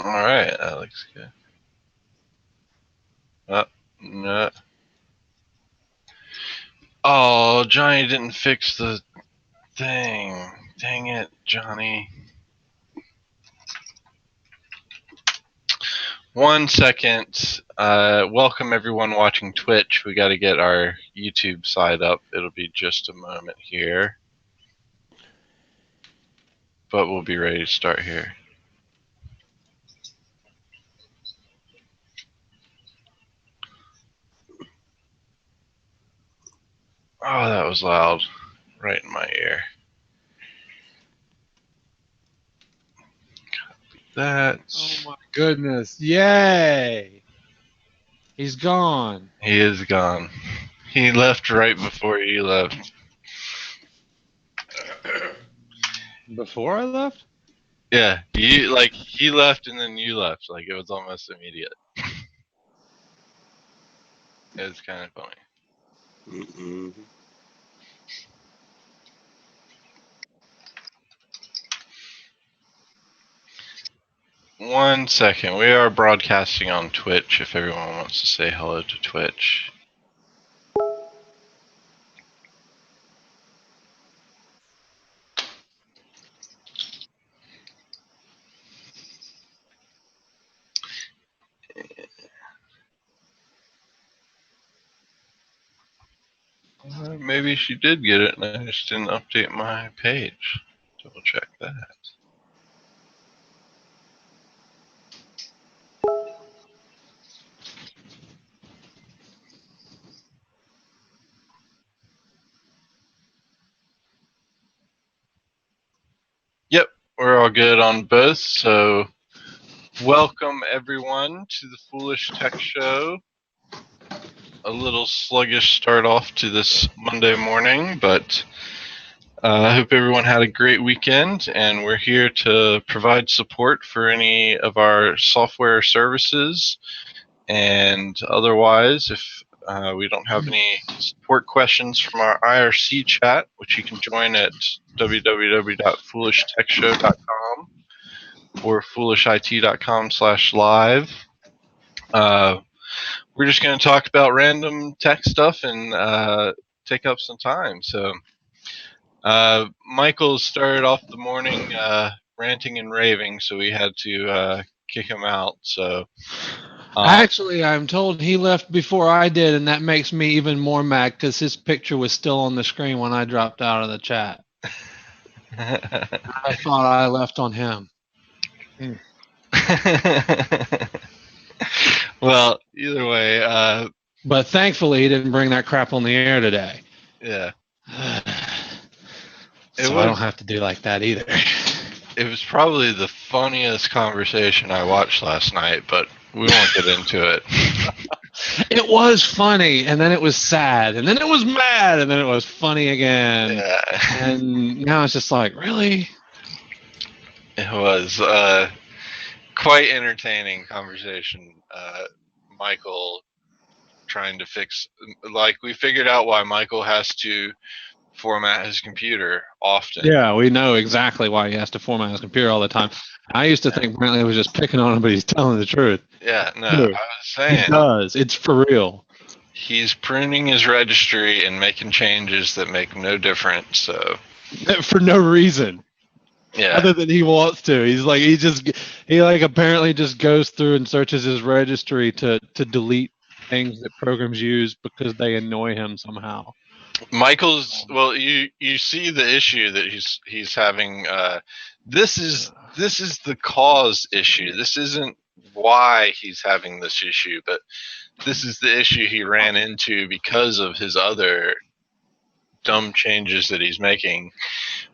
Alright, that looks good. No. Oh, Johnny didn't fix the thing. Dang it, Johnny. 1 second. Welcome everyone watching Twitch. We got to get our YouTube side up. It'll be just a moment here. But we'll be ready to start here. Oh, that was loud. Right in my ear. Copy that. Oh my goodness. Yay. He's gone. He is gone. He left right before you left. Before I left? Yeah, he left and then you left. Like, it was almost immediate. It was kind of funny. Mm-mm. 1 second. We are broadcasting on Twitch if everyone wants to say hello to Twitch. Maybe she did get it and I just didn't update my page. Double check that. Yep, we're all good on both, so welcome everyone to the Foolish Tech Show. A little sluggish start off to this Monday morning, but I hope everyone had a great weekend, and we're here to provide support for any of our software services. And otherwise, if we don't have any support questions from our IRC chat, which you can join at www.foolishtechshow.com or foolishit.com/live. We're just going to talk about random tech stuff and take up some time. So Michael started off the morning ranting and raving, so we had to kick him out. So Actually, I'm told he left before I did, and that makes me even more mad because his picture was still on the screen when I dropped out of the chat. I thought I left on him. Well, either way, but thankfully he didn't bring that crap on the air today. Yeah. So I don't have to do like that either. It was probably the funniest conversation I watched last night, but we won't get into it. It was funny, and then it was sad, and then it was mad, and then it was funny again. Yeah. And now it's just like, really? It was quite entertaining conversation. Michael trying to fix, like, we figured out why Michael has to format his computer often. Yeah, we know exactly why he has to format his computer all the time. I used to think Brantley was just picking on him, but he's telling the truth. Yeah, no, I was saying. He does. It's for real. He's pruning his registry and making changes that make no difference, so. For no reason. Yeah. Other than he wants to. He's like, he apparently just goes through and searches his registry to delete things that programs use because they annoy him somehow. Michael's, well, you see the issue that he's having. This is the cause issue. This isn't why he's having this issue, but this is the issue he ran into because of his other dumb changes that he's making.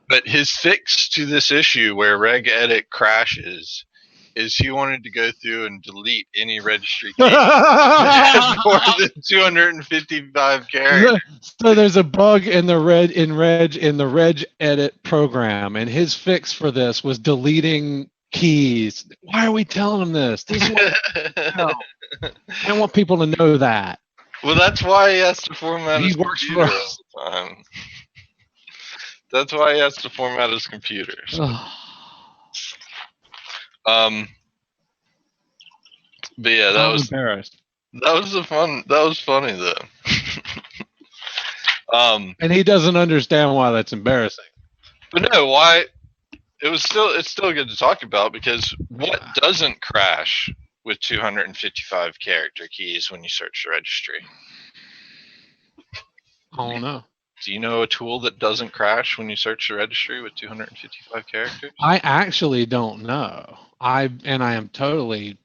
But his fix to this issue where Regedit crashes is he wanted to go through and delete any registry key more than 255 characters. So there's a bug in the Regedit program, and his fix for this was deleting keys. Why are we telling him this? This is what I don't want people to know that. Well, that's why he has to format his computer for us all the time. That's why he has to format his computer. So. But yeah, I'm embarrassed. that was funny though. And he doesn't understand why that's embarrassing. But no, why? It's still good to talk about, because what doesn't crash with 255 character keys when you search the registry? I don't know. Do you know a tool that doesn't crash when you search the registry with 255 characters? I actually don't know. I am totally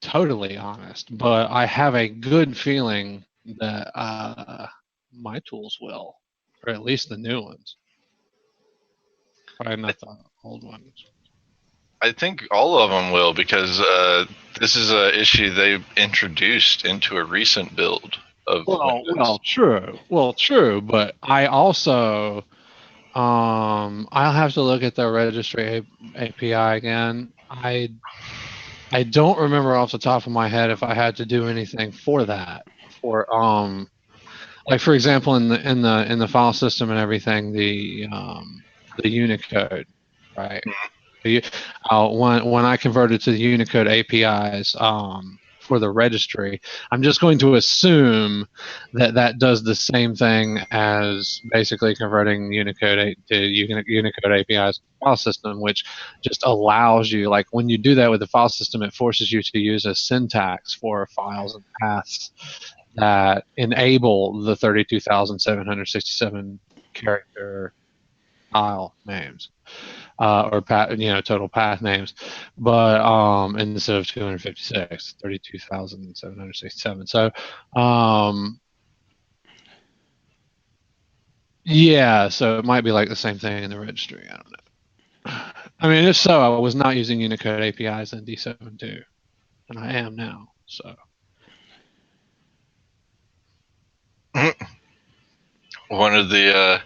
honest, but I have a good feeling that my tools will, or at least the new ones. Probably not the old ones. I think all of them will, because this is an issue they introduced into a recent build of Windows. True, but I also I'll have to look at the registry API again. I don't remember off the top of my head if I had to do anything for that. For like for example in the file system and everything, the Unicode, right? When I converted to the Unicode APIs for the registry, I'm just going to assume that that does the same thing as basically converting Unicode to Unicode APIs file system, which just allows you, like when you do that with the file system, it forces you to use a syntax for files and paths that enable the 32,767 character file names. Or total path names, but instead of 256, 32,767. So, yeah, so it might be like the same thing in the registry. I don't know. I mean, if so, I was not using Unicode APIs in D7.2, and I am now. So, One of the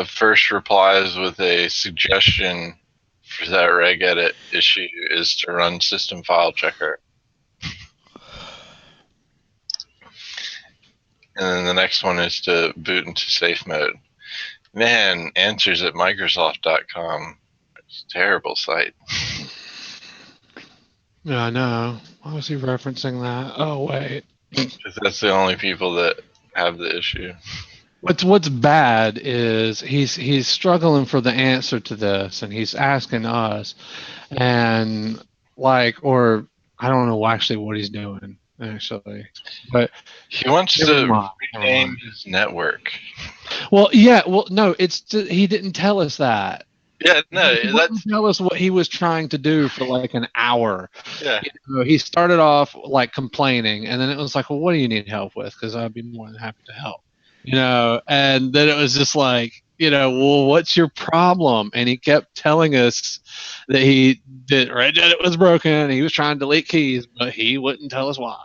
first replies with a suggestion for that regedit issue is to run system file checker. And then the next one is to boot into safe mode. Man, answers at Microsoft.com. It's a terrible site. yeah, I know. Why was he referencing that? Oh, wait. Because that's the only people that have the issue. What's bad is he's struggling for the answer to this, and he's asking us, and or I don't know actually what he's doing actually, but he wants to rename his network. Well, yeah, no, he didn't tell us that. Yeah, no, he didn't tell us what he was trying to do for like an hour. Yeah, he started off like complaining, and then it was like, well, what do you need help with? Because I'd be more than happy to help. And then it was just like, well, what's your problem? And he kept telling us that Regedit was broken and he was trying to delete keys, but he wouldn't tell us why.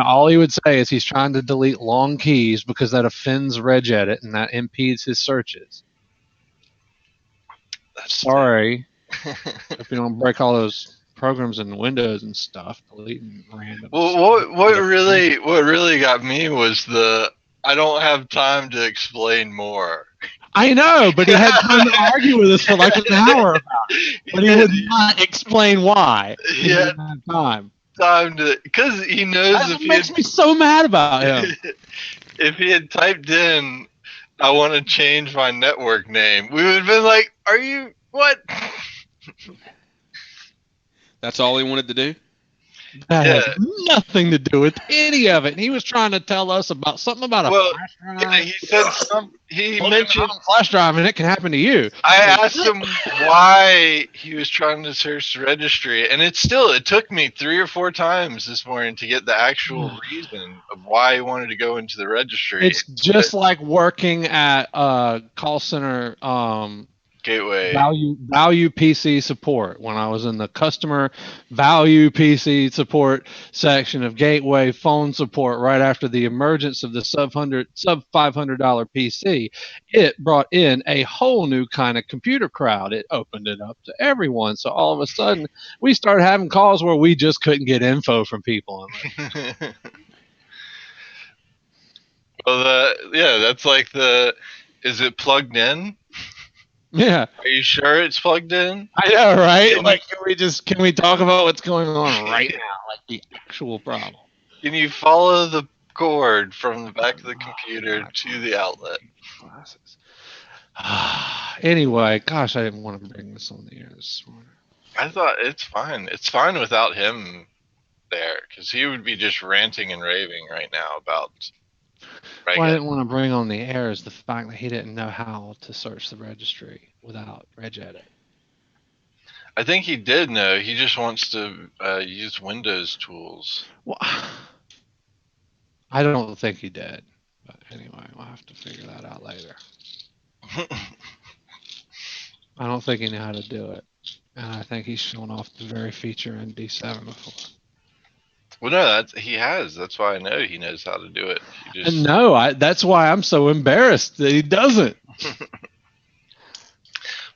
All he would say is he's trying to delete long keys because that offends Regedit and that impedes his searches. Sorry. If you don't break all those programs in Windows and stuff, deleting random. Well, what really got me was I don't have time to explain more. I know, but he had time to argue with us for like an hour about it. But he would not explain why. He didn't have time. Because he knows That makes me so mad about him. If he had typed in, I want to change my network name, we would have been like, are you, what? That's all he wanted to do? That has nothing to do with any of it. And he was trying to tell us about something about a flash drive. Yeah, he said he mentioned a flash drive, and it can happen to you. I asked him why he was trying to search the registry, and it took me 3 or 4 times this morning to get the actual reason of why he wanted to go into the registry. It's just like working at a call center Gateway value PC support. When I was in the customer value PC support section of Gateway phone support right after the emergence of the sub $500 PC, it brought in a whole new kind of computer crowd. It opened it up to everyone. So all of a sudden we started having calls where we just couldn't get info from people. Well, that's like is it plugged in? Yeah, Are you sure it's plugged in? I know, right? Can Like, can we talk about what's going on right now, like the actual problem? Can you follow the cord from the back of the computer to the outlet? Glasses. Anyway, gosh, I didn't want to bring this on the air this morning. I thought it's fine. It's fine without him there, because he would be just ranting and raving right now about What I Regedit. didn't want to bring on the air is the fact that he didn't know how to search the registry without Regedit. I think he did know. He just wants to use Windows tools. Well, I don't think he did. But anyway, we'll have to figure that out later. I don't think he knew how to do it. And I think he's shown off the very feature in D7 before. Well, no, he has. That's why I know he knows how to do it. He just... No, that's why I'm so embarrassed that he doesn't.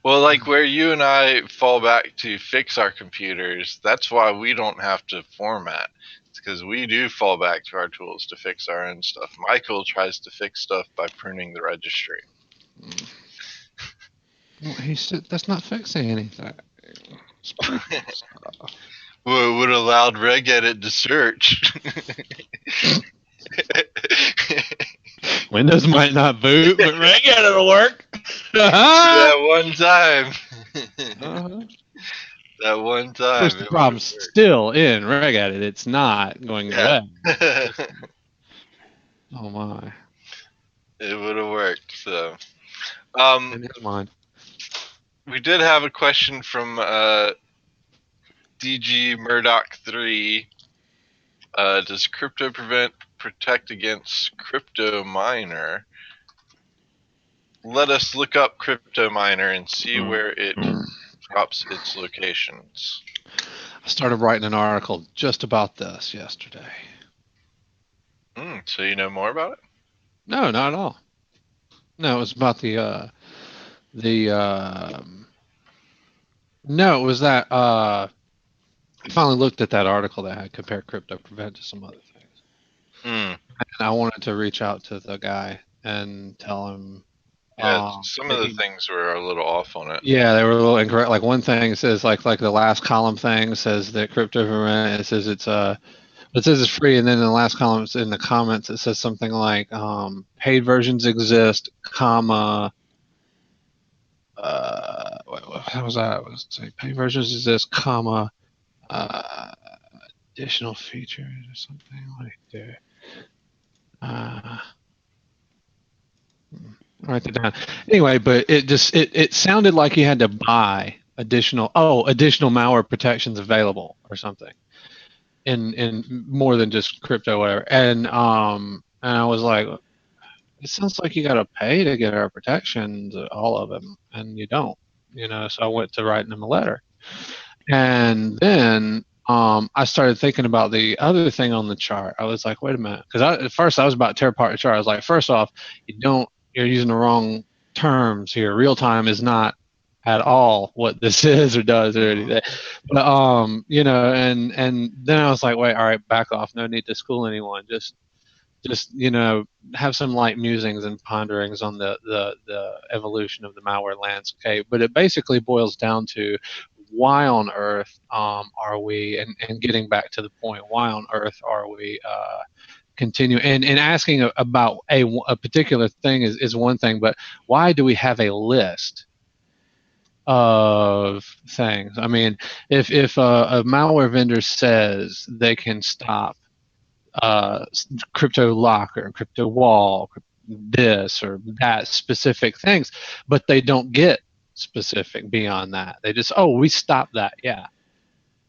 Well, like where you and I fall back to fix our computers, that's why we don't have to format. It's because we do fall back to our tools to fix our own stuff. Michael tries to fix stuff by pruning the registry. Well, that's not fixing anything. Well, it would have allowed Regedit to search. Windows might not boot, but Regedit will work. That one time. Uh-huh. That one time. Of course, the problem's still in Regedit. It's not going away. Oh my! It would have worked. So, In his mind. we did have a question from DG Murdoch 3. Does crypto protect against crypto miner? Let us look up crypto miner and see where it drops its locations. I started writing an article just about this yesterday. So you know more about it? No, not at all. No, it was about no, it was that I finally looked at that article that had compared crypto prevent to some other things. And I wanted to reach out to the guy and tell him. Yeah, some of the things were a little off on it. Yeah, they were a little incorrect. Like one thing says, like the last column thing says that crypto prevent. It says it says it's free, and then in the last column in the comments it says something like paid versions exist, comma. How was that? It was say paid versions exist, comma. Additional features or something like that. Write that down. Anyway, but it sounded like you had to buy additional malware protections available or something, in more than just crypto, whatever. And I was like, it sounds like you got to pay to get our protections, all of them, and you don't, So I went to writing them a letter, and then I started thinking about the other thing on the chart. I was like, wait a minute, because at first I was about to tear apart the chart. I was like, first off, you're using the wrong terms here. Real time is not at all what this is or does or anything. But and then I was like, wait, all right, back off. No need to school anyone. Just have some light musings and ponderings on the evolution of the malware landscape. But it basically boils down to why on earth are we, and getting back to the point, why on earth are we continue and asking about a particular thing is one thing, but why do we have a list of things? I mean, if a malware vendor says they can stop crypto locker, crypto wall, this or that specific things, but they don't get specific beyond that. They just, we stop that. Yeah.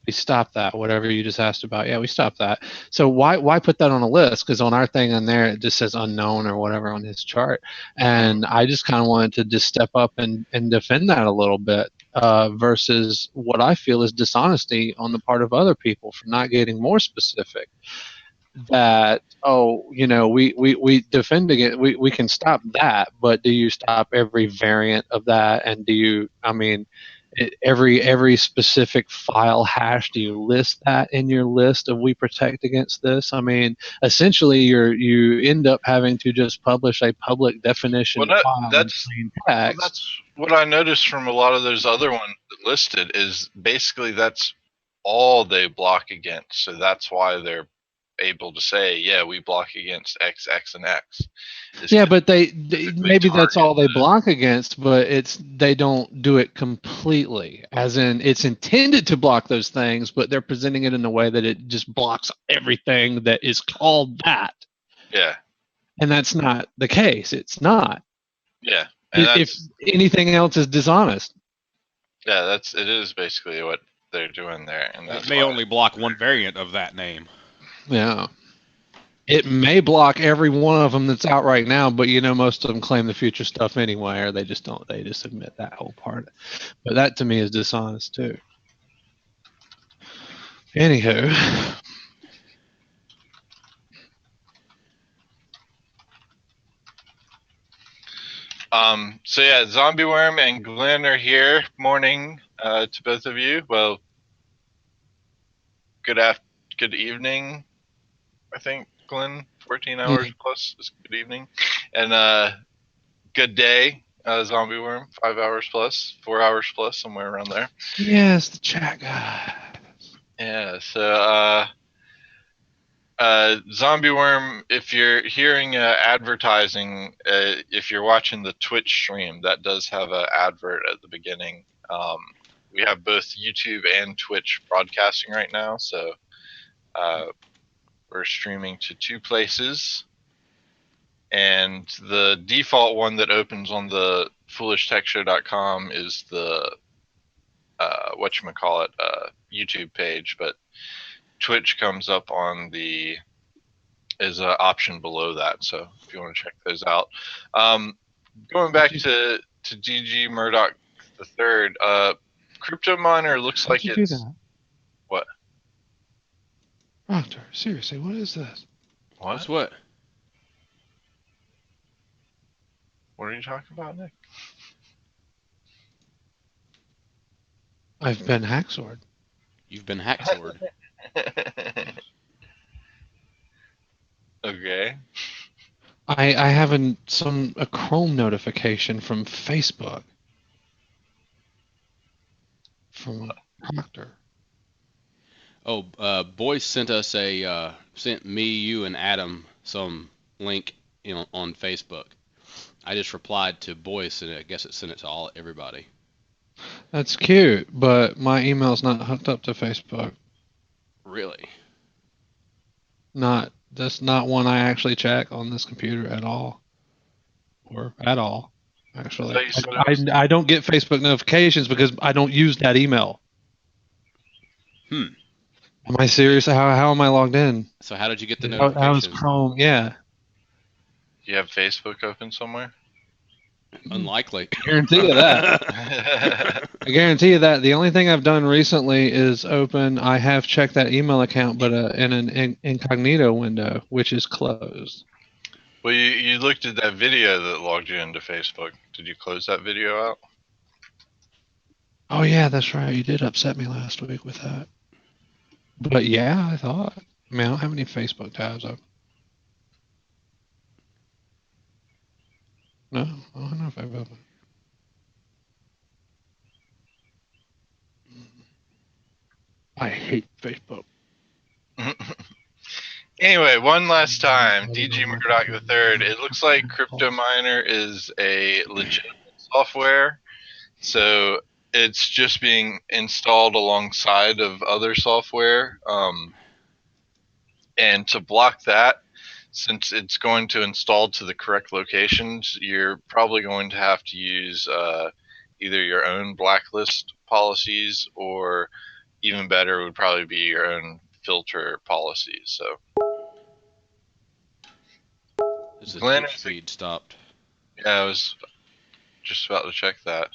We stopped that. Whatever you just asked about, yeah, we stopped that. So why put that on a list? Because on our thing on there, it just says unknown or whatever on his chart. And I just kind of wanted to just step up and defend that a little bit versus what I feel is dishonesty on the part of other people for not getting more specific. That we defending it, we can stop that, but do you stop every variant of that? And do you, every specific file hash, do you list that in your list of we protect against this? I mean, essentially you end up having to just publish a public definition file in plain text. what I noticed from a lot of those other ones listed is basically that's all they block against. So that's why they're able to say, yeah, we block against X, X, and X. Yeah, but they specifically maybe that's all they target block against, but they don't do it completely. As in, it's intended to block those things, but they're presenting it in a way that it just blocks everything that is called that. Yeah, And that's not the case. It's not. yeah, and If that's anything else is dishonest. it is basically what they're doing there, and It that's may why. only block one variant of that name. Yeah. It may block every one of them that's out right now, but most of them claim the future stuff anyway, or they just don't. They just admit that whole part. But that to me is dishonest too. Anywho, So yeah, Zombie Worm and Glenn are here. Morning to both of you. Well, good evening. I think Glenn, 14 hours plus is good evening, and good day, Zombie Worm, 5 hours plus, 4 hours plus, somewhere around there. yes, the chat guy. Yeah. So Zombie Worm, if you're hearing advertising, if you're watching the Twitch stream, that does have an advert at the beginning. We have both YouTube and Twitch broadcasting right now, so we're streaming to 2 places. And the default one that opens on the foolishtechshow.com is the whatchamacallit, YouTube page, but Twitch comes up on the is an option below that. So if you want to check those out. Going back to DG Murdoch the third, crypto miner looks like How'd you do it's that? what? Doctor, seriously, what is this? What's what? What are you talking about, Nick? I've been hacksorted. You've been hacksorted. Okay. I have a Chrome notification from Facebook from Proctor. Oh, Boyce sent us sent me, you, and Adam some link on Facebook. I just replied to Boyce, and I guess it sent it to everybody. That's cute, but my email's not hooked up to Facebook. Really? That's not one I actually check on this computer at all, or at all. Actually, I don't get Facebook notifications because I don't use that email. Am I serious? How am I logged in? So how did you get the How is notification? Chrome? Yeah. Do you have Facebook open somewhere? Unlikely. I guarantee you that. I guarantee you that. The only thing I've done recently is I have checked that email account, but in an incognito window, which is closed. Well, you looked at that video that logged you into Facebook. Did you close that video out? Oh yeah, that's right. You did upset me last week with that. But yeah, I thought. I mean, I don't have any Facebook tabs open. No, I don't know if I've opened. I hate Facebook. Anyway, one last time, DG Murdoch the third. It looks like Crypto Miner is a legitimate software, so it's just being installed alongside of other software. And to block that, since it's going to install to the correct locations, you're probably going to have to use either your own blacklist policies, or even better would probably be your own filter policies. So The Glenn, Twitch feed stopped. yeah, I was just about to check that.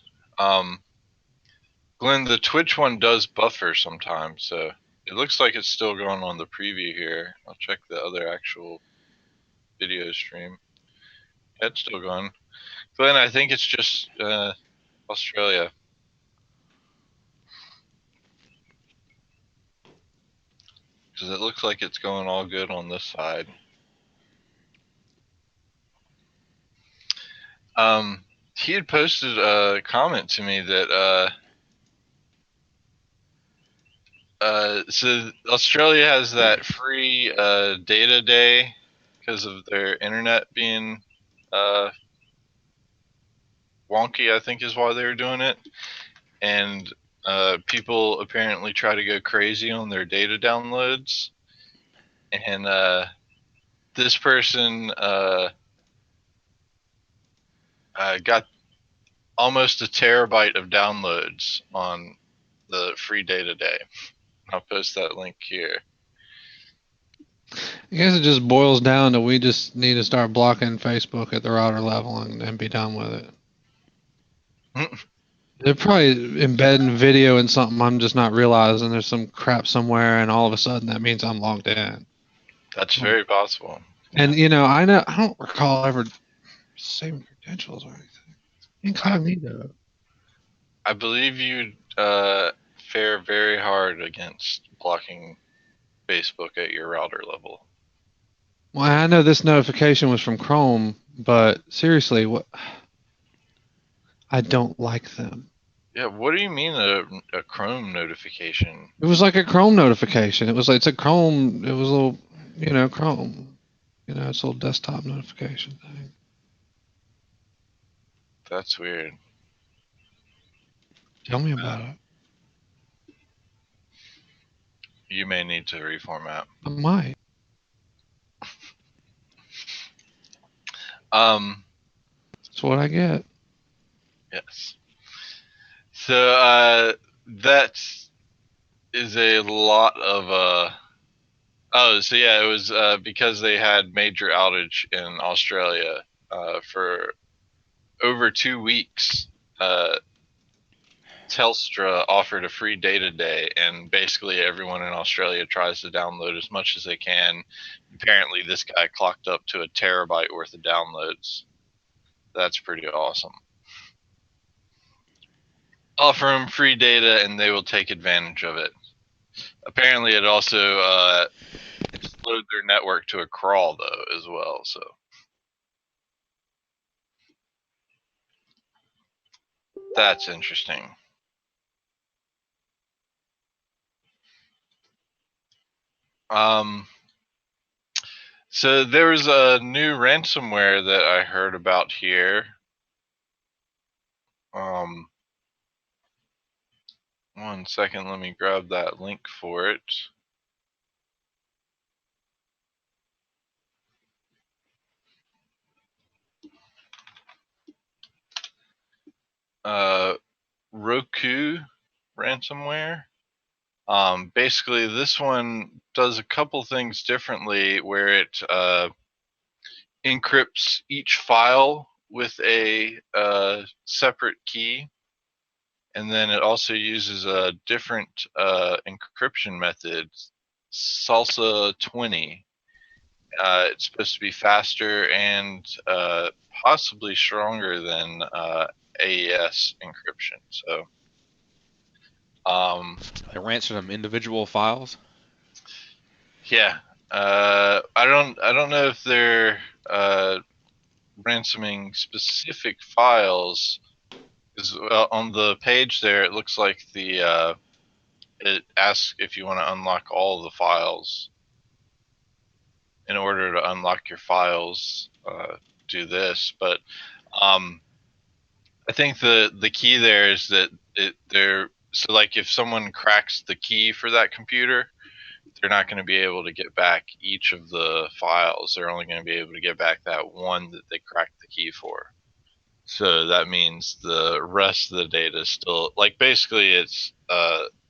Glenn, the Twitch one does buffer sometimes, so it looks like it's still going on the preview here. I'll check the other actual video stream. Yeah, it's still going. Glenn, I think it's just Australia. Because it looks like it's going all good on this side. he had posted a comment to me that so Australia has that free data day because of their internet being wonky, I think is why they were doing it. And people apparently try to go crazy on their data downloads. And this person got almost a terabyte of downloads on the free data day. I'll post that link here. I guess it just boils down to we just need to start blocking Facebook at the router level and be done with it. They're probably embedding video in something I'm just not realizing. There's some crap somewhere, and all of a sudden that means I'm logged in. That's very possible. And I don't recall ever saving credentials or anything. Incognito. I believe you fare very hard against blocking Facebook at your router level. Well, I know this notification was from Chrome, but seriously, what? I don't like them. Yeah, what do you mean a Chrome notification? It was like a Chrome notification. It's a Chrome. It was a little, Chrome. It's a little desktop notification thing. That's weird. Tell me about it. You may need to reformat. I might. That's what I get. Yes. So that is a lot of so yeah, it was because they had major outage in Australia for over 2 weeks. Telstra offered a free data day, and basically everyone in Australia tries to download as much as they can. Apparently, this guy clocked up to a terabyte worth of downloads. That's pretty awesome. Offer them free data, and they will take advantage of it. Apparently, it also slowed their network to a crawl, though, as well. So that's interesting. So there was a new ransomware that I heard about here. One second, let me grab that link for it. Rokku Ransomware. Basically, this one does a couple things differently, where it encrypts each file with a separate key, and then it also uses a different encryption method, Salsa 20. It's supposed to be faster and possibly stronger than AES encryption. So, They ransom them individual files. yeah, I don't know if they're ransoming specific files. Because on the page there, it looks like it asks if you want to unlock all the files. In order to unlock your files, do this. But I think the key there is that so like if someone cracks the key for that computer, they're not going to be able to get back each of the files. They're only going to be able to get back that one that they cracked the key for. So that means the rest of the data is still, like, basically it's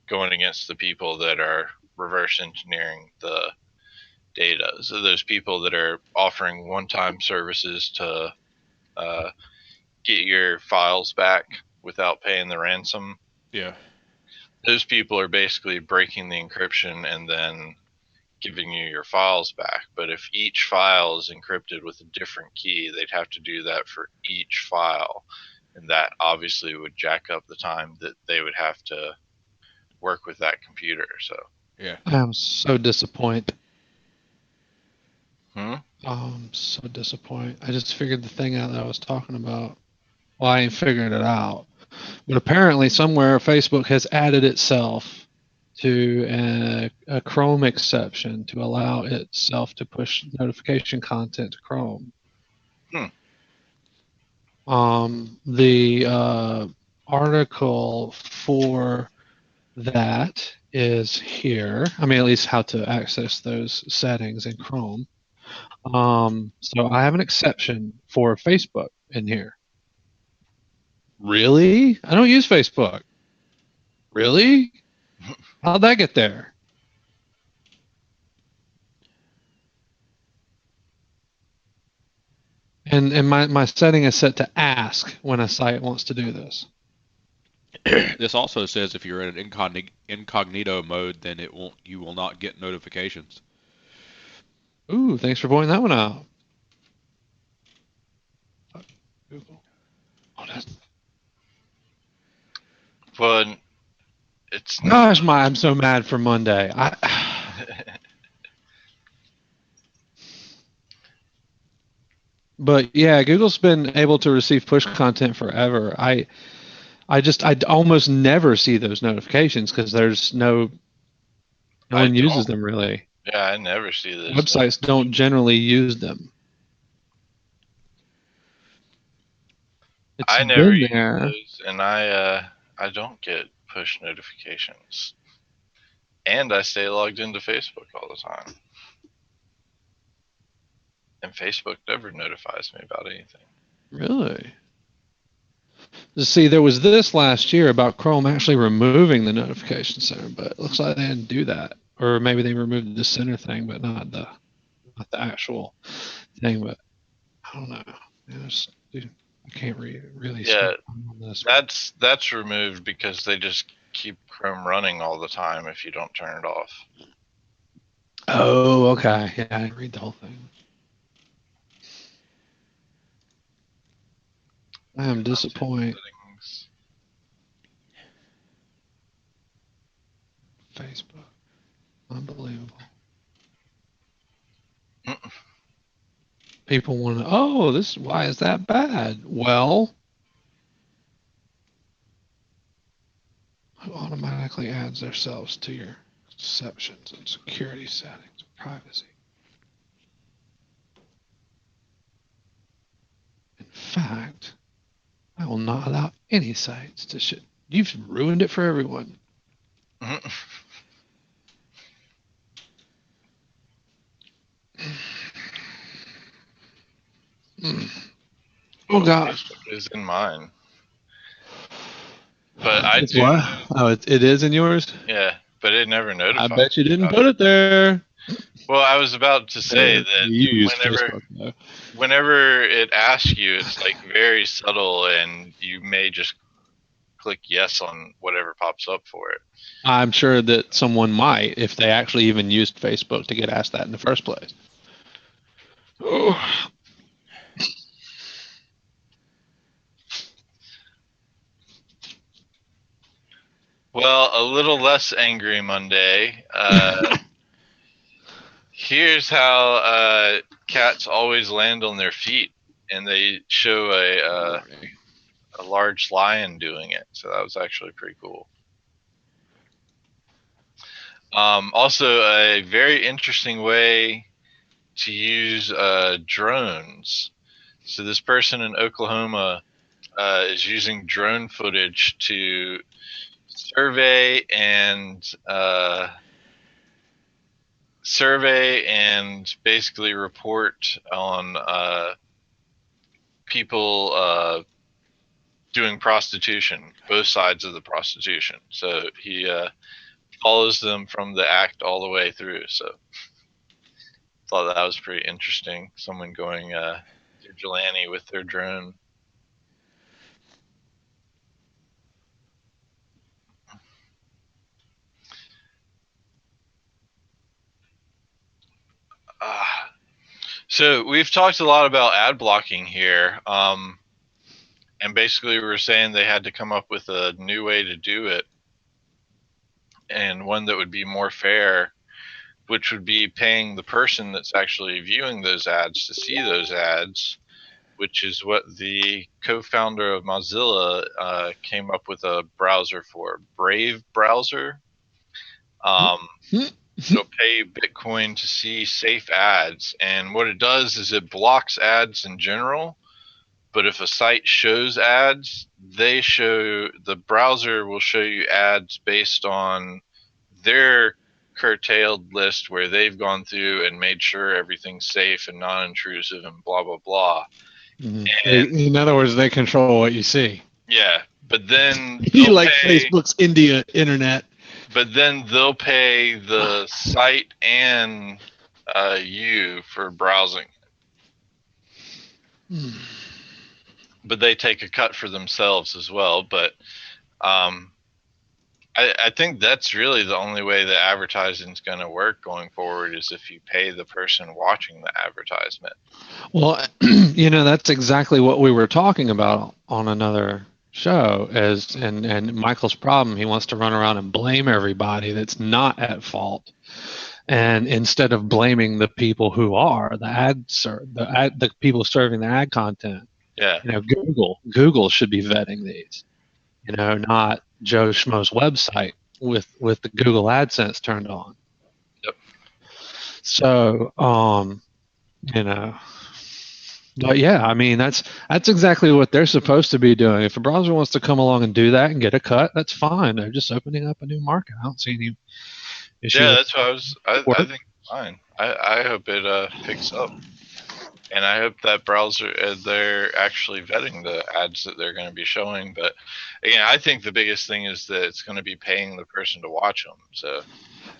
going against the people that are reverse engineering the data. So those people that are offering one-time services to get your files back without paying the ransom. Yeah. Those people are basically breaking the encryption and then giving you your files back. But if each file is encrypted with a different key, they'd have to do that for each file. And that obviously would jack up the time that they would have to work with that computer. So Yeah. I'm so disappointed. Hmm? I'm so disappointed. I just figured the thing out that I was talking about. Well, I ain't figured it out. But apparently, somewhere Facebook has added itself to a Chrome exception to allow itself to push notification content to Chrome. The article for that is here. I mean, at least how to access those settings in Chrome. So I have an exception for Facebook in here. Really? I don't use Facebook. Really? How'd that get there? And my setting is set to ask when a site wants to do this. This also says if you're in an incognito mode, then you will not get notifications. Ooh, thanks for pointing that one out. Google. Oh, Well, it's gosh, I'm so mad for Monday. But yeah, Google's been able to receive push content forever. I almost never see those notifications because there's no one uses them really. Yeah, I never see this. Websites don't generally use them. I never use those, and I don't get push notifications, and I stay logged into Facebook all the time, and Facebook never notifies me about anything. Really? See, there was this last year about Chrome actually removing the notification center, but it looks like they didn't do that, or maybe they removed the center thing, but not the actual thing. But I don't know. I can't really. Yeah, on this that's removed because they just keep Chrome running all the time if you don't turn it off. Oh, okay. Yeah, I didn't read the whole thing. I am disappointed. Facebook. Unbelievable. People want to, why is that bad? Well, who automatically adds themselves to your exceptions and security settings, privacy. In fact, I will not allow any sites to shit. You've ruined it for everyone. Oh God! Facebook is in mine, but I it's do. What? Oh, it is in yours. Yeah, but it never notifies. I bet you didn't put it there. Well, I was about to say that you use Facebook, though. Whenever it asks you, it's like very subtle, and you may just click yes on whatever pops up for it. I'm sure that someone might if they actually even used Facebook to get asked that in the first place. Oh. Well, a little less angry Monday. Here's how cats always land on their feet, and they show a large lion doing it. So that was actually pretty cool. Also, a very interesting way to use drones. So this person in Oklahoma is using drone footage to survey and basically report on people doing prostitution, both sides of the prostitution. So he follows them from the act all the way through. So thought that was pretty interesting. Someone going vigilante with their drone. So we've talked a lot about ad blocking here, and basically we were saying they had to come up with a new way to do it, and one that would be more fair, which would be paying the person that's actually viewing those ads to see those ads which is what the co-founder of Mozilla came up with a browser for, Brave browser. It'll pay Bitcoin to see safe ads, and what it does is it blocks ads in general. But if a site shows ads, the browser will show you ads based on their curtailed list where they've gone through and made sure everything's safe and non-intrusive and blah blah blah. And in other words, they control what you see. Yeah, but then like Facebook's India internet. But then they'll pay the site and you for browsing. But they take a cut for themselves as well. But I think that's really the only way that advertising is going to work going forward, is if you pay the person watching the advertisement. Well, that's exactly what we were talking about on another show. And Michael's problem, he wants to run around and blame everybody that's not at fault, and instead of blaming the people who are the people serving the ad content. Yeah. Google should be vetting these. Not Joe Schmo's website with the Google AdSense turned on. Yep. So, but yeah, I mean, that's exactly what they're supposed to be doing. If a browser wants to come along and do that and get a cut, that's fine. They're just opening up a new market. I don't see any issue. Yeah, that's what I think it's fine. I hope it picks up. And I hope that browser, they're actually vetting the ads that they're going to be showing. But again, I think the biggest thing is that it's going to be paying the person to watch them. So,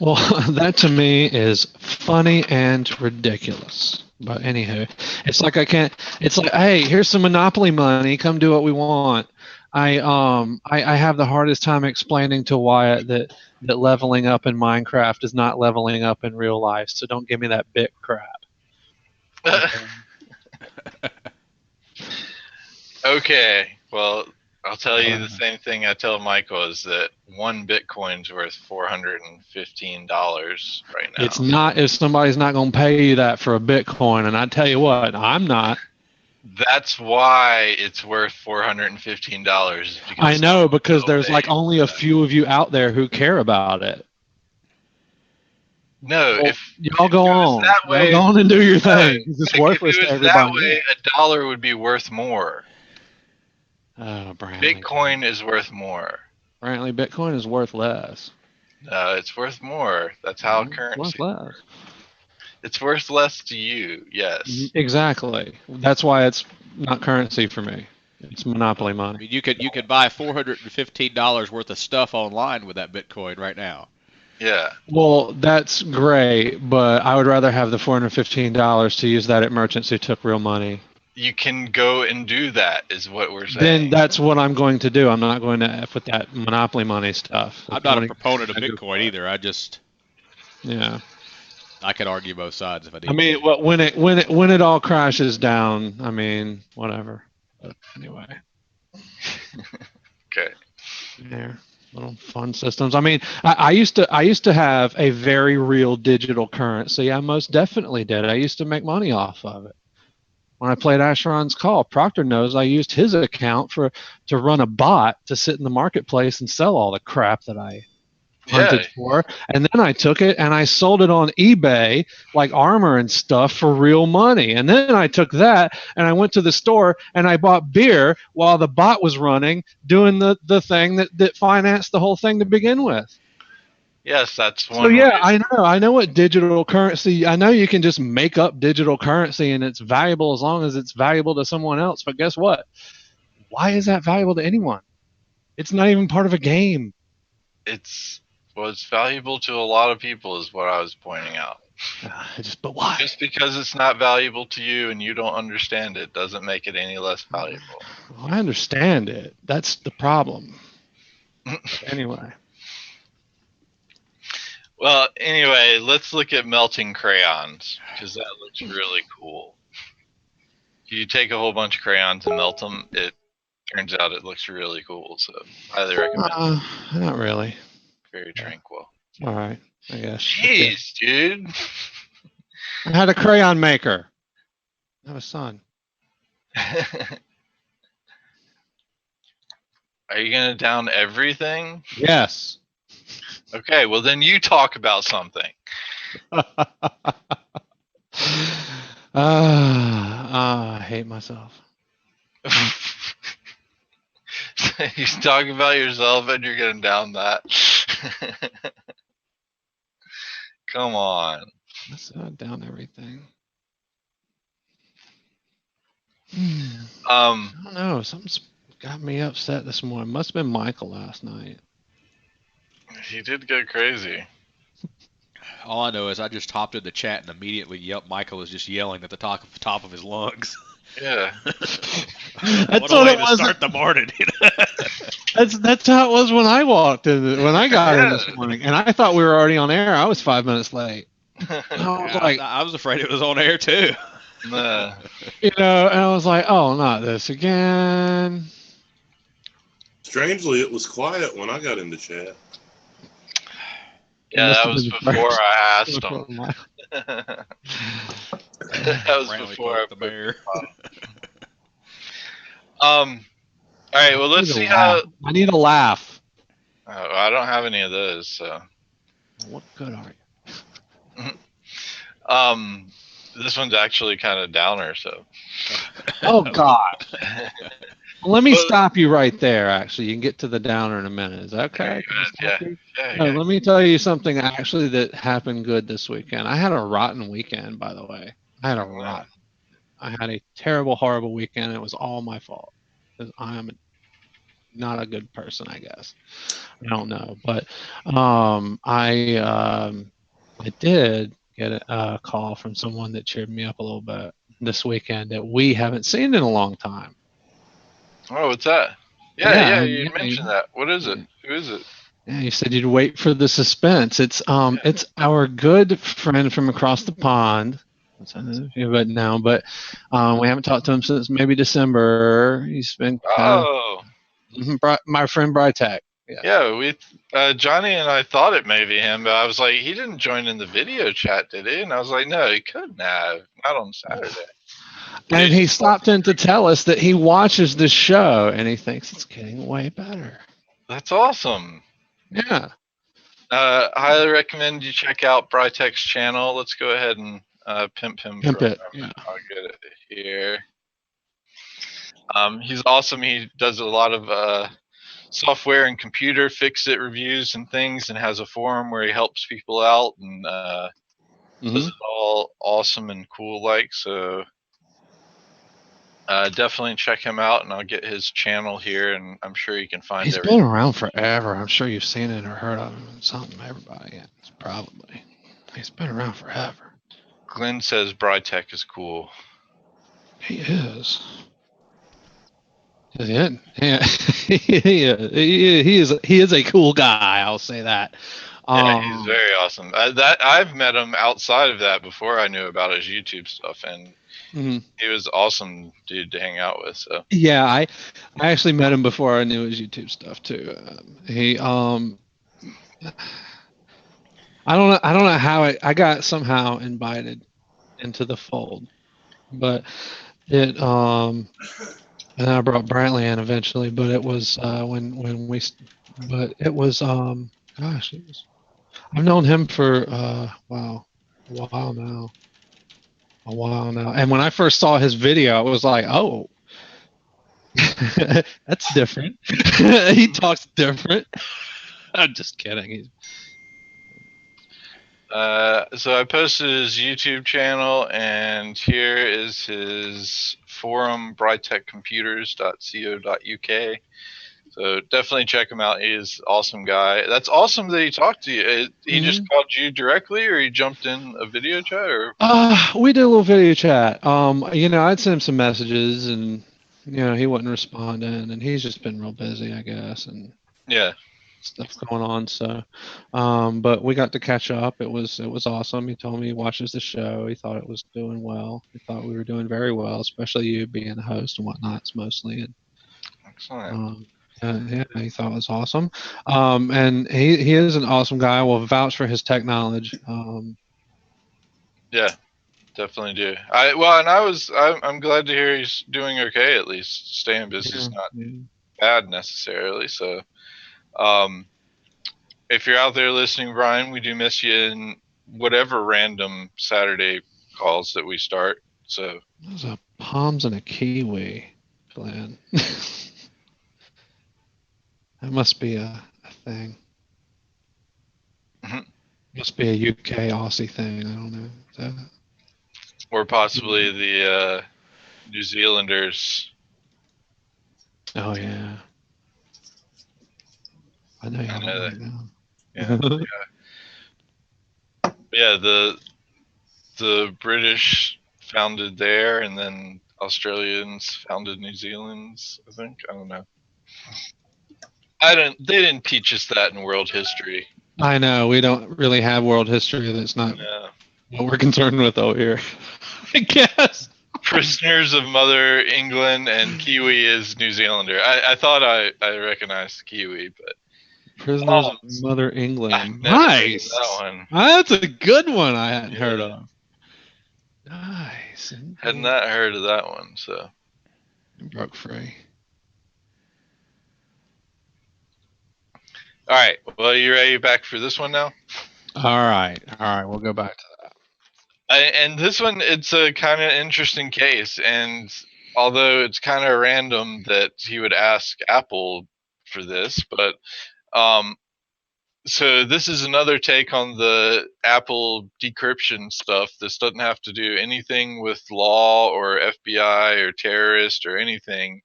well, that to me is funny and ridiculous. But anywho, it's like hey, here's some Monopoly money. Come do what we want. I have the hardest time explaining to Wyatt that leveling up in Minecraft is not leveling up in real life. So don't give me that bit crap. Okay, well, I'll tell you the same thing I tell Michael, is that one Bitcoin's worth $415 right now. It's not if somebody's not going to pay you that for a Bitcoin, and I tell you what, I'm not. That's why it's worth $415. I know, because there's like only a few of you out there who care about it. No, well, if y'all go on, y'all go on and do your thing. It's worthless to everybody. That way, $1 would be worth more. Oh, Brantley. Bitcoin is worth more. Brantley, Bitcoin is worth less. No, it's worth more. That's how currency. It's worth less. It's worth less to you. Yes. Exactly. That's why it's not currency for me. It's monopoly money. I mean, you could buy $415 worth of stuff online with that Bitcoin right now. Yeah. Well, that's great, but I would rather have the $415 to use that at merchants who took real money. You can go and do that, is what we're saying. Then that's what I'm going to do. I'm not going to F with that monopoly money stuff. I'm not a proponent of Bitcoin either. I could argue both sides if I did. I mean, when it all crashes down, I mean, whatever. But anyway. Okay. There. Little fun systems. I mean, I used to have a very real digital currency. I most definitely did. I used to make money off of it. When I played Asheron's Call, Proctor knows I used his account to run a bot to sit in the marketplace and sell all the crap that I hunted for. And then I took it and I sold it on eBay, like armor and stuff, for real money. And then I took that and I went to the store and I bought beer while the bot was running, doing the thing that financed the whole thing to begin with. Yes, that's one. So yeah, I know what digital currency. I know you can just make up digital currency and it's valuable as long as it's valuable to someone else. But guess what? Why is that valuable to anyone? It's not even part of a game. It's valuable to a lot of people, is what I was pointing out. But why? Just because it's not valuable to you and you don't understand it doesn't make it any less valuable. Well, I understand it. That's the problem. Anyway. Well, anyway, let's look at melting crayons, because that looks really cool. If you take a whole bunch of crayons and melt them, it turns out it looks really cool. So, highly recommend it. Not really. Very tranquil. All right, I guess. Jeez, dude. I had a crayon maker. I have a son. Are you gonna down everything? Yes. Okay, well then you talk about something. I hate myself. You talk about yourself and you're gonna down that. Come on. Let's down everything. I don't know. Something's got me upset this morning. Must have been Michael last night. He did go crazy. All I know is I just hopped in the chat and immediately yelped. Michael was just yelling at the top of his lungs. Yeah. What a way to start the morning. That's how it was when I walked in. When I got in Yeah. this morning, and I thought we were already on air. I was 5 minutes late. I was like, I was afraid it was on air too. Nah. and I was like, oh, not this again. Strangely, it was quiet when I got in the chat. Yeah, that was before I asked him. him. That was Brantley before I poked the bear. All right, well, let's see how. I need a laugh. I don't have any of those, so. What good are you? This one's actually kind of downer, so. Oh God. Let me stop you right there. Actually, you can get to the downer in a minute. Is that okay? Yeah. Let me tell you something actually that happened good this weekend. I had a rotten weekend, by the way. I had a terrible, horrible weekend. It was all my fault because I am not a good person, I guess. I don't know, but I did get a call from someone that cheered me up a little bit this weekend that we haven't seen in a long time. Oh, what's that? Yeah, you mentioned that. What is it? Who is it? Yeah, you said you'd wait for the suspense. It's our good friend from across the pond. But we haven't talked to him since maybe December. He's been my friend Britec. Yeah, we Johnny and I thought it may be him, but I was like, he didn't join in the video chat, did he? And I was like, no, he couldn't have. Not on Saturday. And he stopped in to tell us that he watches the show and he thinks it's getting way better. That's awesome. Yeah. Highly recommend you check out Britec's channel. Let's go ahead and pimp him. Pimp it. Yeah. I'll get it here. He's awesome. He does a lot of software and computer fix-it reviews and things, and has a forum where he helps people out and does it all awesome and cool like. So definitely check him out, and I'll get his channel here, and I'm sure you can find He's been around forever. I'm sure you've seen it or heard of him. Something everybody has, probably. He's been around forever. Glenn says Britec is cool. He is. Yeah, he is a cool guy. I'll say that. Yeah, he's very awesome. I've met him outside of that before I knew about his YouTube stuff, and he was awesome dude to hang out with. So yeah, I actually met him before I knew his YouTube stuff too. I don't know how I got somehow invited into the fold, but it and I brought Brantley in eventually, but it was gosh, I've known him for a while now. And when I first saw his video, I was like, oh, that's different. He talks different. I'm just kidding. So I posted his YouTube channel, and here is his forum, briteccomputers.co.uk. So definitely check him out. He is an awesome guy. That's awesome that he talked to you. He just called you directly, or he jumped in a video chat, or? We did a little video chat. I'd send him some messages, and he wasn't responding, and he's just been real busy, I guess, and stuff going on. So, but we got to catch up. It was awesome. He told me he watches the show. He thought it was doing well. He thought we were doing very well, especially you being the host and whatnot, mostly. And, excellent. Yeah, he thought it was awesome. And he is an awesome guy. We'll vouch for his tech knowledge. Yeah. Definitely do. I'm glad to hear he's doing okay. At least staying busy is not bad necessarily. So, if you're out there listening, Brian, we do miss you in whatever random Saturday calls that we start. So There's a palms and a kiwi, Glenn. That must be a thing. Mhm. Must be a UK Aussie thing. I don't know. Is that- or possibly the New Zealanders. Oh yeah. I know y'all I know don't that. like them. Yeah, yeah. The British founded there, and then Australians founded New Zealand's. I think. I don't know. They didn't teach us that in world history. I know we don't really have world history. That's not No. what we're concerned with over here. I guess. Prisoners of Mother England and Kiwi is New Zealander. I thought I recognized Kiwi, but Prisoners of Mother I've England. never heard of Nice. that one. That's a good one. I hadn't heard Yeah. of. Nice. Had not heard of that one. So Broke free. all right. Well, you ready back for this one now? All right. We'll go back to that. And this one, it's a kind of interesting case, and although it's kind of random that he would ask Apple for this, but so this is another take on the Apple decryption stuff. This doesn't have to do anything with law or FBI or terrorist or anything.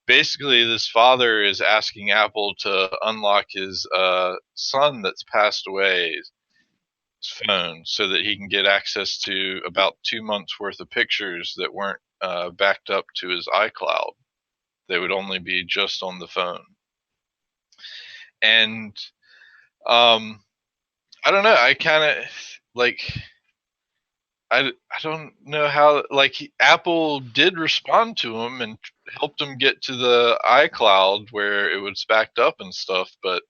Basically, this father is asking Apple to unlock his son that's passed away phone so that he can get access to about 2 months worth of pictures that weren't backed up to his iCloud. They would only be just on the phone. And I don't know. I kind of like. I don't know how. Like Apple did respond to him and helped him get to the iCloud where it was backed up and stuff. But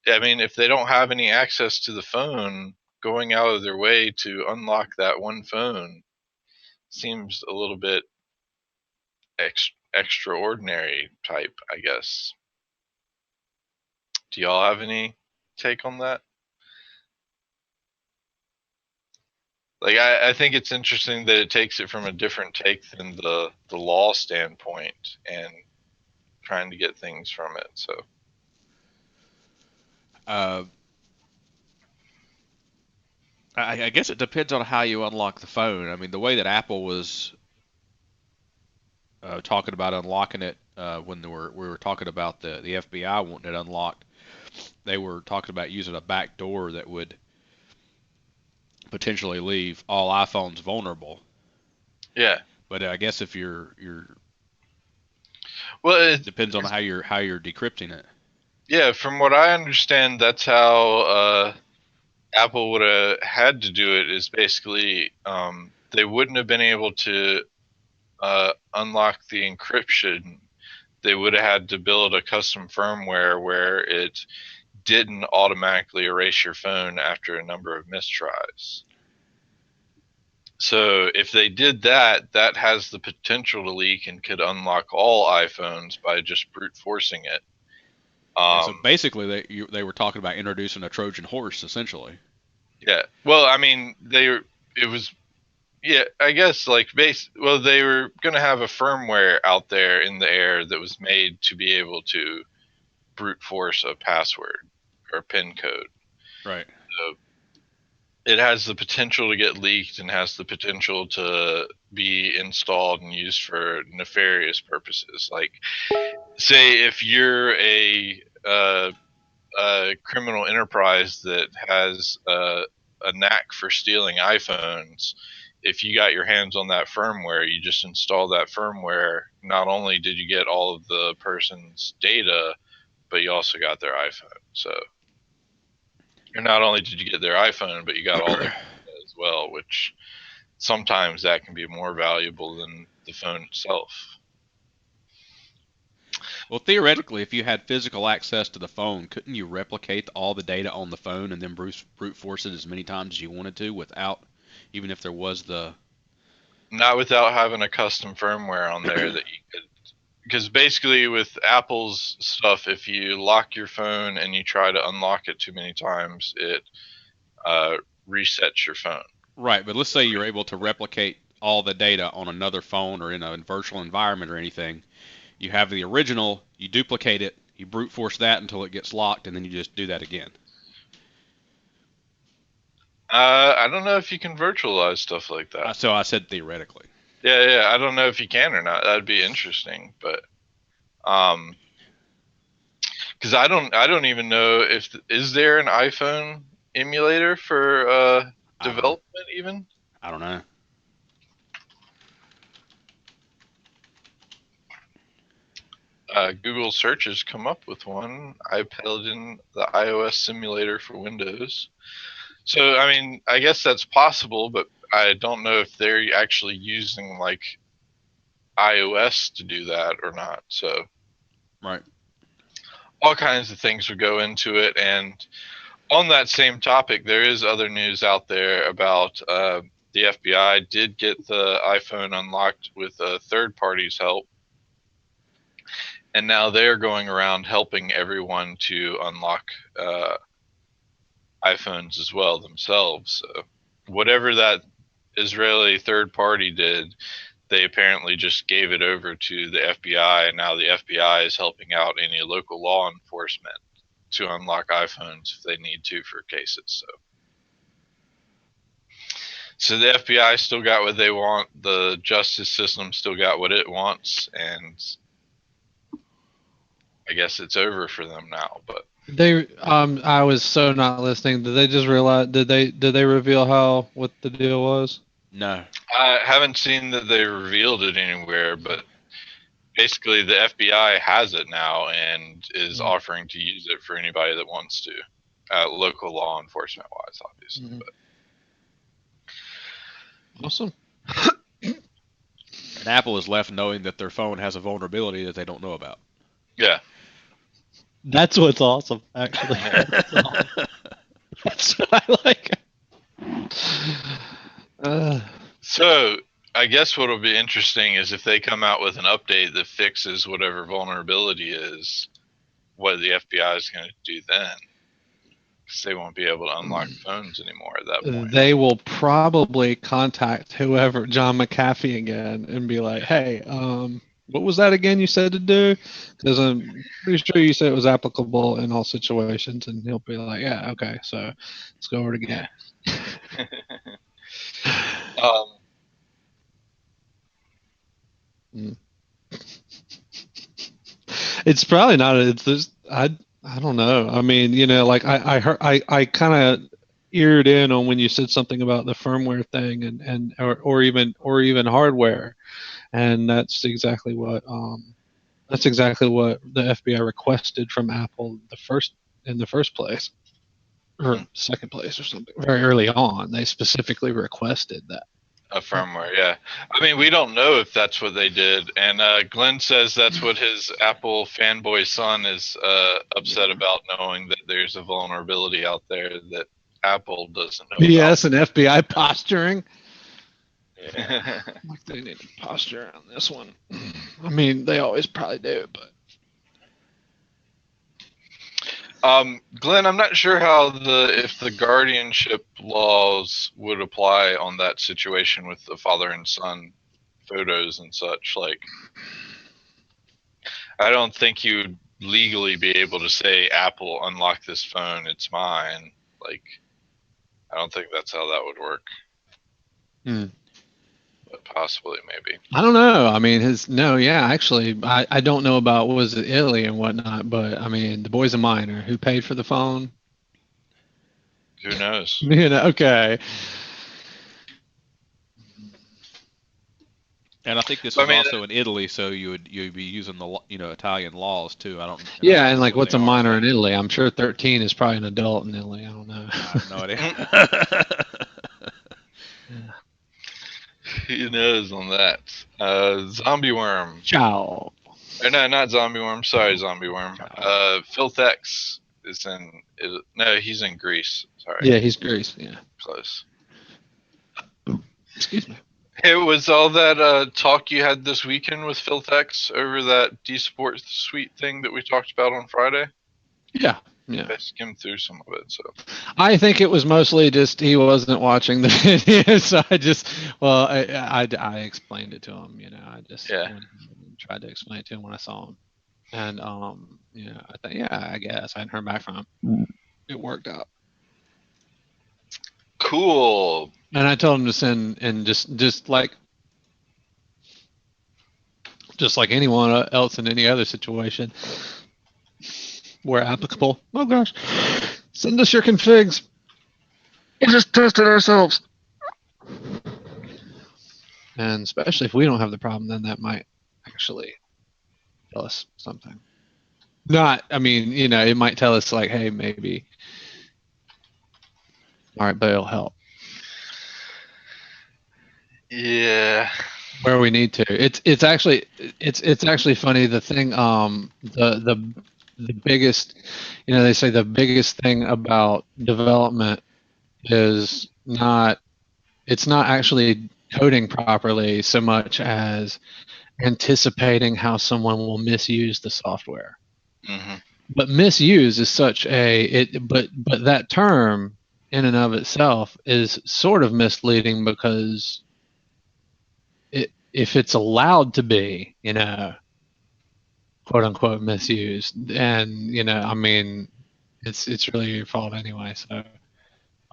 I mean, if they don't have any access to the phone, going out of their way to unlock that one phone seems a little bit extraordinary type, I guess. Do y'all have any take on that? Like, I think it's interesting that it takes it from a different take than the law standpoint and trying to get things from it. So, I guess it depends on how you unlock the phone. I mean, the way that Apple was talking about unlocking it when we were talking about the FBI wanting it unlocked, they were talking about using a back door that would potentially leave all iPhones vulnerable. yeah. But I guess if you're Well, it depends on how you're decrypting it. yeah, from what I understand, that's how Apple would have had to do it. Is basically they wouldn't have been able to unlock the encryption. They would have had to build a custom firmware where it didn't automatically erase your phone after a number of mistries. So if they did that, that has the potential to leak and could unlock all iPhones by just brute forcing it. And so basically, they were talking about introducing a Trojan horse, essentially. Yeah. Well, I mean, it was, yeah, I guess like well, they were going to have a firmware out there in the air that was made to be able to brute force a password or PIN code. Right. So it has the potential to get leaked and has the potential to be installed and used for nefarious purposes. Like, say, if you're a criminal enterprise that has a knack for stealing iPhones, if you got your hands on that firmware, you just install that firmware. Not only did you get all of the person's data, but you also got their iPhone. So, or not only did you get their iPhone, but you got all their data as well, which sometimes that can be more valuable than the phone itself. Well, theoretically, if you had physical access to the phone, couldn't you replicate all the data on the phone and then brute force it as many times as you wanted to without even if there was the. Not without having a custom firmware on there that you could. Because basically with Apple's stuff, if you lock your phone and you try to unlock it too many times, it resets your phone. Right, but let's say you're able to replicate all the data on another phone or in a virtual environment or anything. You have the original, you duplicate it, you brute force that until it gets locked, and then you just do that again. I don't know if you can virtualize stuff like that. So I said theoretically. Yeah. I don't know if you can or not. That'd be interesting, but because I don't even know if is there an iPhone emulator for development even. I don't know. Google searches come up with one. I plugged in the iOS simulator for Windows. So, I mean, I guess that's possible, but I don't know if they're actually using like iOS to do that or not. So, Right. all kinds of things would go into it. And on that same topic, there is other news out there about the FBI did get the iPhone unlocked with third party's help. And now they're going around helping everyone to unlock iPhones as well themselves. So whatever that Israeli third party did, they apparently just gave it over to the FBI, and now the FBI is helping out any local law enforcement to unlock iPhones if they need to for cases. So the FBI still got what they want. The justice system still got what it wants, and I guess it's over for them now. But I was so not listening. Did they just realize? Did they reveal what the deal was? No. I haven't seen that they revealed it anywhere, but basically the FBI has it now and is offering to use it for anybody that wants to, local law enforcement wise, obviously. Mhm. But Awesome. And Apple is left knowing that their phone has a vulnerability that they don't know about. yeah. That's what's awesome, actually. That's what I like. So I guess what will be interesting is if they come out with an update that fixes whatever vulnerability is, what the FBI is going to do then. Because they won't be able to unlock phones anymore at that point. They will probably contact whoever, John McAfee again, and be like, "Hey, what was that again you said to do?" Because I'm pretty sure you said it was applicable in all situations, and he'll be like, "Yeah, okay, so let's go over it again." It's probably not. It's just I don't know. I mean, like I heard I kind of eared in on when you said something about the firmware thing and or even hardware, and that's exactly what the FBI requested from Apple in the first place or second place or something very early on. They specifically requested that. A firmware, yeah. I mean, we don't know if that's what they did, and Glenn says that's what his Apple fanboy son is upset about, knowing that there's a vulnerability out there that Apple doesn't know Yes, and FBI posturing. about. Like they need to posture on this one. I mean, they always probably do, but Glenn, I'm not sure how if the guardianship laws would apply on that situation with the father and son photos and such. Like, I don't think you'd legally be able to say, Apple, unlock this phone, it's mine. Like, I don't think that's how that would work. But possibly, maybe. I don't know. I mean, actually, I don't know about was it Italy and whatnot, but I mean, the boy's a minor. Who paid for the phone? Who knows? Okay. And I think this was also in Italy, so you'd be using the Italian laws too. I don't. Yeah, and like, what's a minor in Italy? I'm sure 13 is probably an adult in Italy. I don't know. I have no idea. Who knows on that? Zombie Worm. Ciao. Or no, not Zombie Worm. Sorry, Zombie Worm. Filth X is in. No, he's in Greece. Sorry. Yeah, he's Greece. Yeah. Close. Excuse me. Hey, was all that talk you had this weekend with Philtex over that D-Support suite thing that we talked about on Friday? Yeah. I skimmed through some of it, so. I think it was mostly just he wasn't watching the video, so I explained it to him. I just went ahead and tried to explain it to him when I saw him, and I guess I hadn't heard back from him. It worked out. Cool. And I told him to send, and just like anyone else in any other situation where applicable. Oh gosh, send us your configs. We'll just test it ourselves. And especially if we don't have the problem, then that might actually tell us something. It might tell us like, hey, maybe. All right, but it'll help. Yeah. Where we need to. It's actually funny. The thing, the biggest, they say the biggest thing about development is it's not actually coding properly so much as anticipating how someone will misuse the software. Mm-hmm. But misuse is but that term in and of itself is sort of misleading because if it's allowed to be, quote unquote misused, and it's really your fault anyway. So,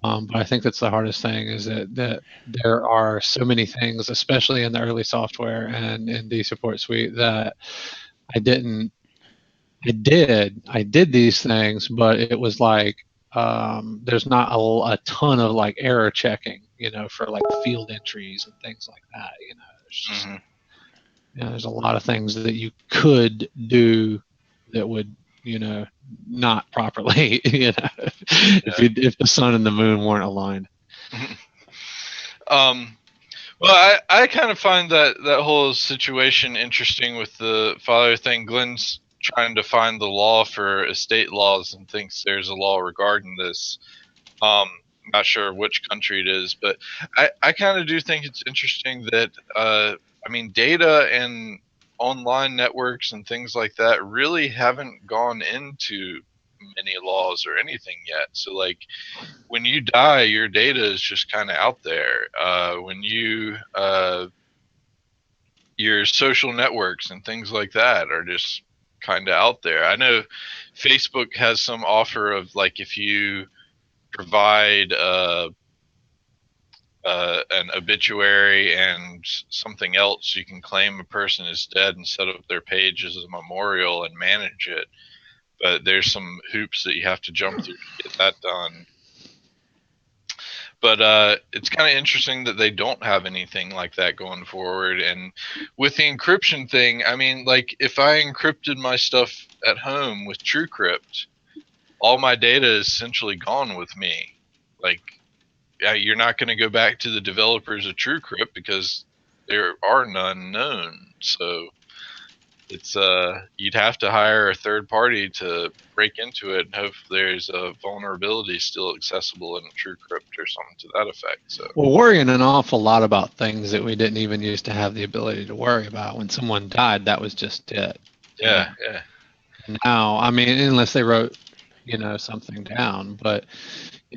but I think that's the hardest thing is that there are so many things, especially in the early software and in the support suite, that I did these things, but it was like there's not a ton of like error checking, for like field entries and things like that. There's just there's a lot of things that you could do that would not properly if the sun and the moon weren't aligned. Well, I kind of find that whole situation interesting with the father thing. Glenn's trying to find the law for estate laws and thinks there's a law regarding this. Not sure which country it is, but I kind of do think it's interesting that data and online networks and things like that really haven't gone into many laws or anything yet. So like when you die, your data is just kind of out there. When you your social networks and things like that are just kind of out there. I know Facebook has some offer of like if you provide an obituary and something else, you can claim a person is dead and set up their page as a memorial and manage it. But there's some hoops that you have to jump through to get that done. But it's kind of interesting that they don't have anything like that going forward. And with the encryption thing, I mean, like if I encrypted my stuff at home with TrueCrypt, all my data is essentially gone with me. Like you're not going to go back to the developers of TrueCrypt because there are none known. So it's you'd have to hire a third party to break into it and hope there's a vulnerability still accessible in TrueCrypt or something to that effect. So we're worrying an awful lot about things that we didn't even used to have the ability to worry about. When someone died, that was just it. Yeah. Now, I mean, unless they wrote, something down, but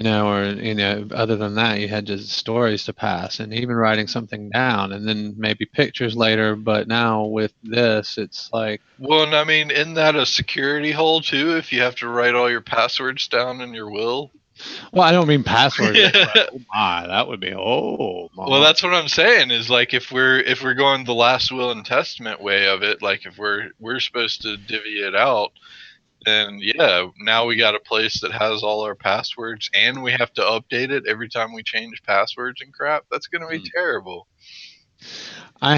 other than that, you had just stories to pass, and even writing something down, and then maybe pictures later. But now with this, it's like, well, and I mean, isn't that a security hole too? If you have to write all your passwords down in your will. Well, I don't mean passwords. Oh my, that would be my. Well, that's what I'm saying is like if we're going the last will and testament way of it, like if we're supposed to divvy it out, then yeah, now we got a place that has all our passwords and we have to update it every time we change passwords and crap. That's going to be terrible. I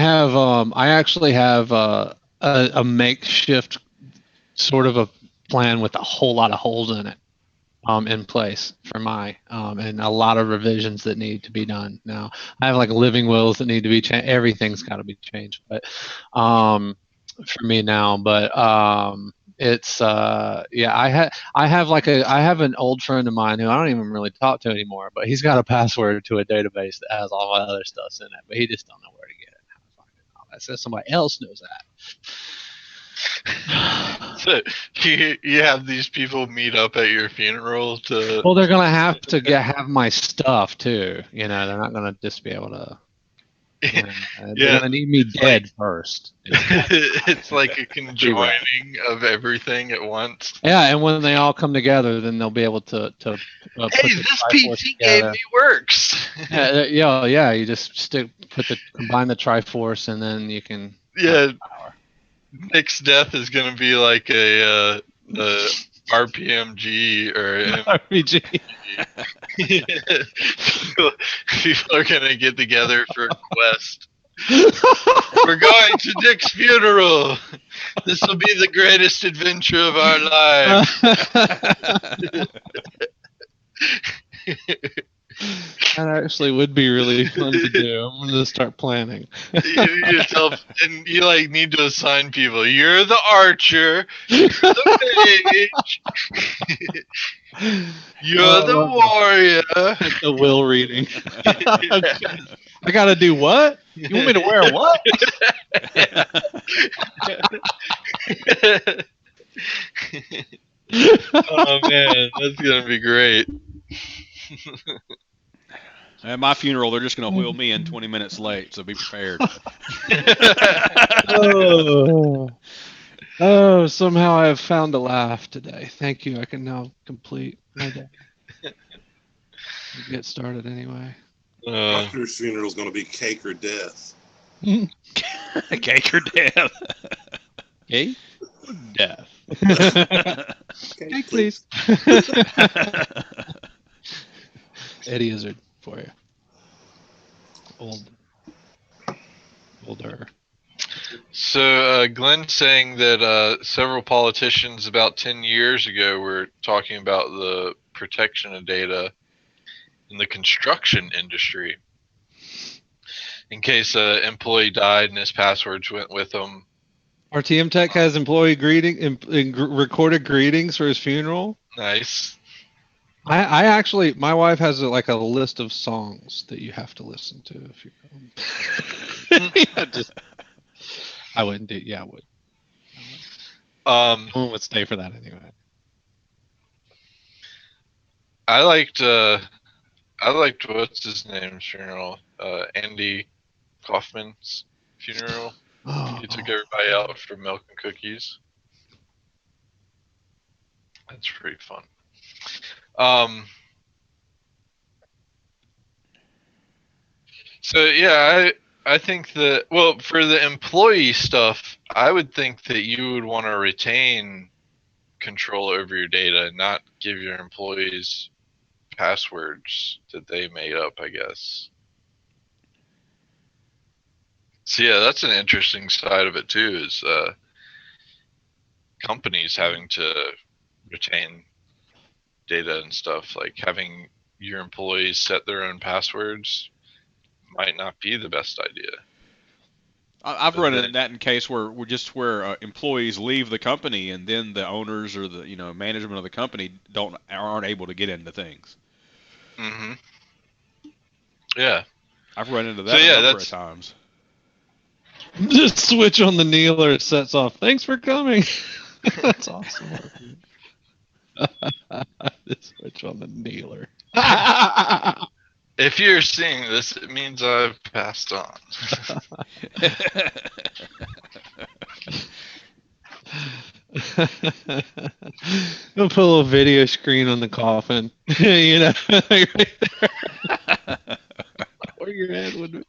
actually have a makeshift sort of a plan with a whole lot of holes in it. In place for my and a lot of revisions that need to be done. Now I have like living wills that need to be changed. Everything's got to be changed, but for me now. But It's yeah, I have an old friend of mine who I don't even really talk to anymore, but he's got a password to a database that has all my other stuff in it, but he just don't know where to get it and how to find it and all that. So somebody else knows that. So you have these people meet up at your funeral to. Well, they're gonna have to have my stuff too. You know, they're not gonna just be able to. You know, they're gonna need me dead first. It's like a conjoining of everything at once. Yeah, and when they all come together, then they'll be able to put Hey, the this Triforce PT game together. me works. Yeah. You just combine the Triforce, and then you can. Yeah, Nick's death is gonna be like a RPMG or an RPG. People are gonna get together for a quest. We're going to Nick's funeral. This will be the greatest adventure of our lives. That actually would be really fun to do. I'm gonna start planning. You yourself, and you like need to assign people. You're the archer. You're the mage. You're the warrior. The will reading. I gotta do what? You want me to wear what? Oh man, that's gonna be great. At my funeral, they're just going to wheel me in 20 minutes late, so be prepared. Oh, somehow I have found a laugh today. Thank you. I can now complete my day. Get started anyway. Doctor's funeral is going to be cake or death. Cake or death? Cake? Death. Cake, please. Eddie Izzard for you. Older. So Glenn's saying that several politicians about 10 years ago were talking about the protection of data in the construction industry. In case an employee died and his passwords went with them. RTM Tech has employee recorded greetings for his funeral. Nice. I actually, my wife has a list of songs that you have to listen to if you. I wouldn't do. Yeah, I would. I would stay for that anyway. I liked what's his name's funeral. Andy Kaufman's funeral. He took everybody out for milk and cookies. That's pretty fun. So yeah, I think that, well, for the employee stuff, I would think that you would want to retain control over your data and not give your employees passwords that they made up, I guess. So yeah, that's an interesting side of it too, is companies having to retain data and stuff, like having your employees set their own passwords might not be the best idea. I've run into that in case where employees leave the company and then the owners or the management of the company aren't able to get into things. Mm-hmm. Yeah. I've run into that a number of times. Just switch on the kneeler, it sets off. Thanks for coming. That's awesome. Just switch on the kneeler. If you're seeing this, it means I've passed on. I'll put a little video screen on the coffin. Right there. Where your head would be.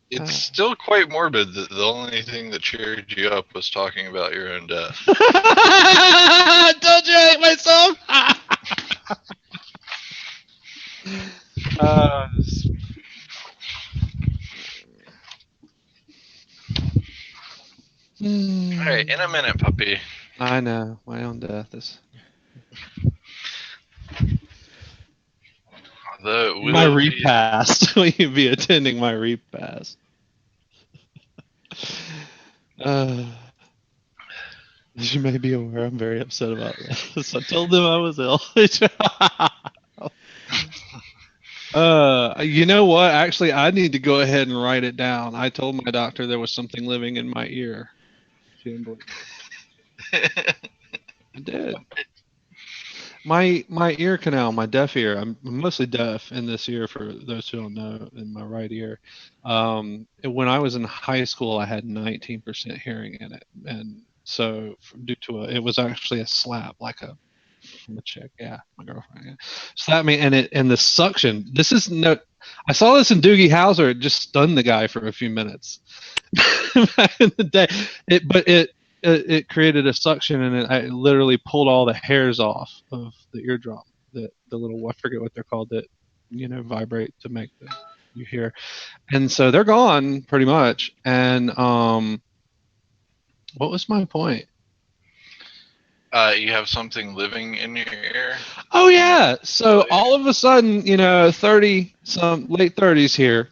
It's still quite morbid that the only thing that cheered you up was talking about your own death. Don't you hate myself? All right, in a minute, puppy. I know. My own death is... My repast. Will you be attending my repast? As you may be aware, I'm very upset about this. I told them I was ill. You know what? Actually, I need to go ahead and write it down. I told my doctor there was something living in my ear. She didn't believe me. I did. My ear canal, my deaf ear. I'm mostly deaf in this ear, for those who don't know, in my right ear. When I was in high school, I had 19% hearing in it, and so due to it was actually a slap, like from a chick. Yeah, my girlfriend. Yeah. Slapped me, and the suction. This is no. I saw this in Doogie Howser. It just stunned the guy for a few minutes back in the day. It created a suction, and I literally pulled all the hairs off of the eardrum. The little, I forget what they're called, that vibrate to make you hear. And so they're gone pretty much. And what was my point? You have something living in your ear. Oh yeah. So all of a sudden, 30 some late 30s here.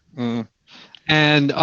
And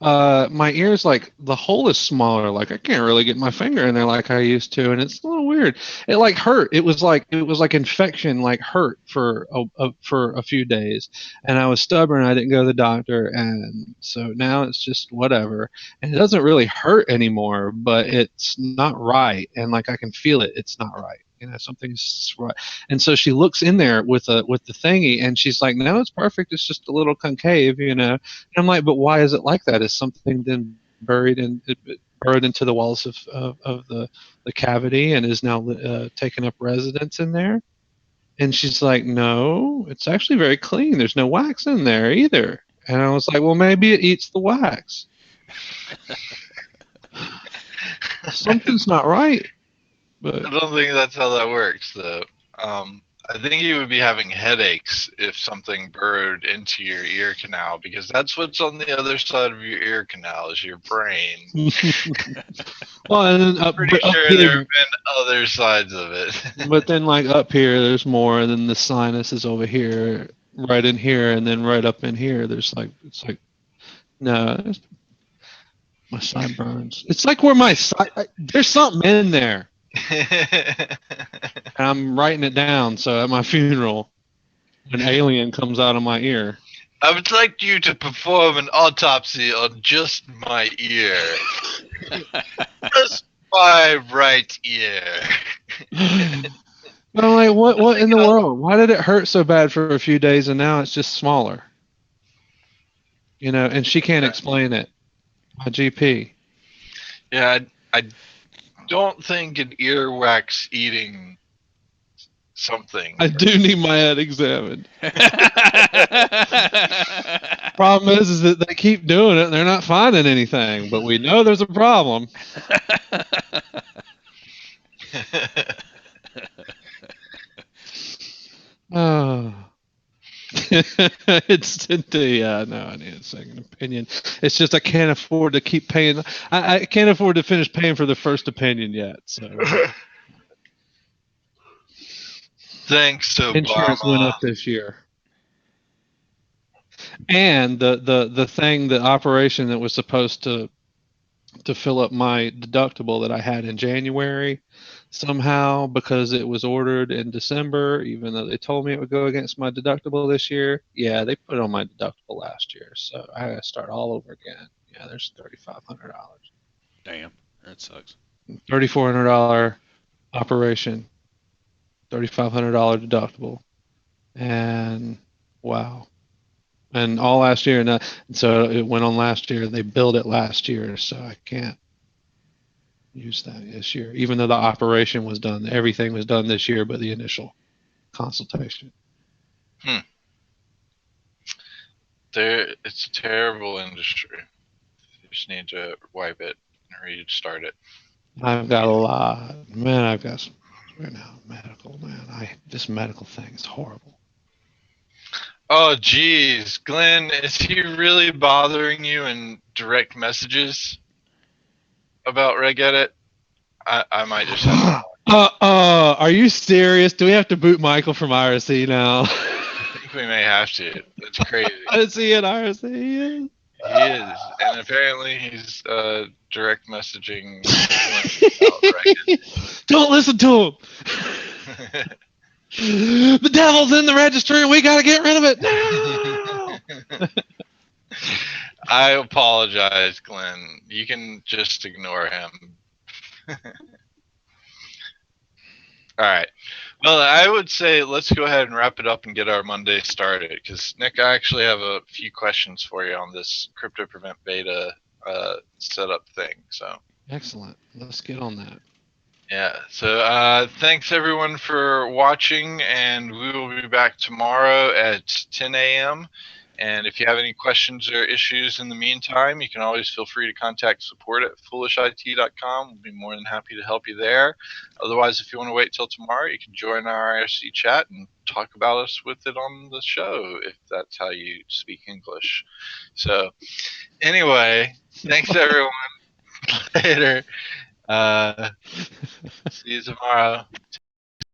my ears, like, the hole is smaller. Like, I can't really get my finger in there like I used to, and it's a little weird. It like hurt. It was like infection, like hurt for a few days, and I was stubborn. I didn't go to the doctor, and so now it's just whatever. And it doesn't really hurt anymore, but it's not right, and like I can feel it. It's not right. Something's right. And so she looks in there with the thingy, and she's like, "No, it's perfect. It's just a little concave, And I'm like, "But why is it like that? Is something then burrowed into the walls of the cavity and is now taking up residence in there?" And she's like, "No, it's actually very clean. There's no wax in there either." And I was like, "Well, maybe it eats the wax." Something's not right. But I don't think that's how that works, though. I think you would be having headaches if something burrowed into your ear canal, because that's what's on the other side of your ear canal is your brain. Well, and then Pretty sure there have been other sides of it. But then, like, up here, there's more, and then the sinus is over here, right in here, and then right up in here. It's like no, my sideburns. It's like where my there's something in there. And I'm writing it down, so at my funeral, an alien comes out of my ear. I would like you to perform an autopsy on just my ear. Just my right ear. But I'm like, what in the world? Why did it hurt so bad for a few days and now it's just smaller? And she can't explain it. My GP. Yeah, I don't think an earwax eating something. I do need my head examined. Problem is that they keep doing it and they're not finding anything, but we know there's a problem. Oh. It's no, I need a second opinion. It's just I can't afford to keep paying. I can't afford to finish paying for the first opinion yet. So thanks, Obama. Insurance went up this year, and the operation that was supposed to fill up my deductible that I had in January, somehow, because it was ordered in December, even though they told me it would go against my deductible this year. Yeah, they put it on my deductible last year, so I gotta start all over again. Yeah, there's $3,500. Damn, that sucks. $3,400 operation, $3,500 deductible, and wow. And all last year, and so it went on last year. They billed it last year, so I can't use that this year, even though the operation was done. Everything was done this year, but the initial consultation. It's a terrible industry. You just need to wipe it and restart it. I've got a lot, man. I've got some right now. Medical, man. This medical thing is horrible. Oh, geez, Glenn, is he really bothering you in direct messages about Regedit? I might just have to. Are you serious? Do we have to boot Michael from IRC now? I think we may have to. That's crazy. Is he in IRC? He is, and apparently he's direct messaging about Regedit. Don't listen to him. The devil's in the registry, and we got to get rid of it now. I apologize, Glenn. You can just ignore him. All right. Well, I would say let's go ahead and wrap it up and get our Monday started. Because Nick, I actually have a few questions for you on this Crypto Prevent Beta setup thing. So. Excellent. Let's get on that. Yeah. So thanks everyone for watching, and we will be back tomorrow at 10 a.m. And if you have any questions or issues in the meantime, you can always feel free to contact support at foolishit.com. We'll be more than happy to help you there. Otherwise, if you want to wait till tomorrow, you can join our IRC chat and talk about us with it on the show, if that's how you speak English. So anyway, thanks everyone. Later. See you tomorrow.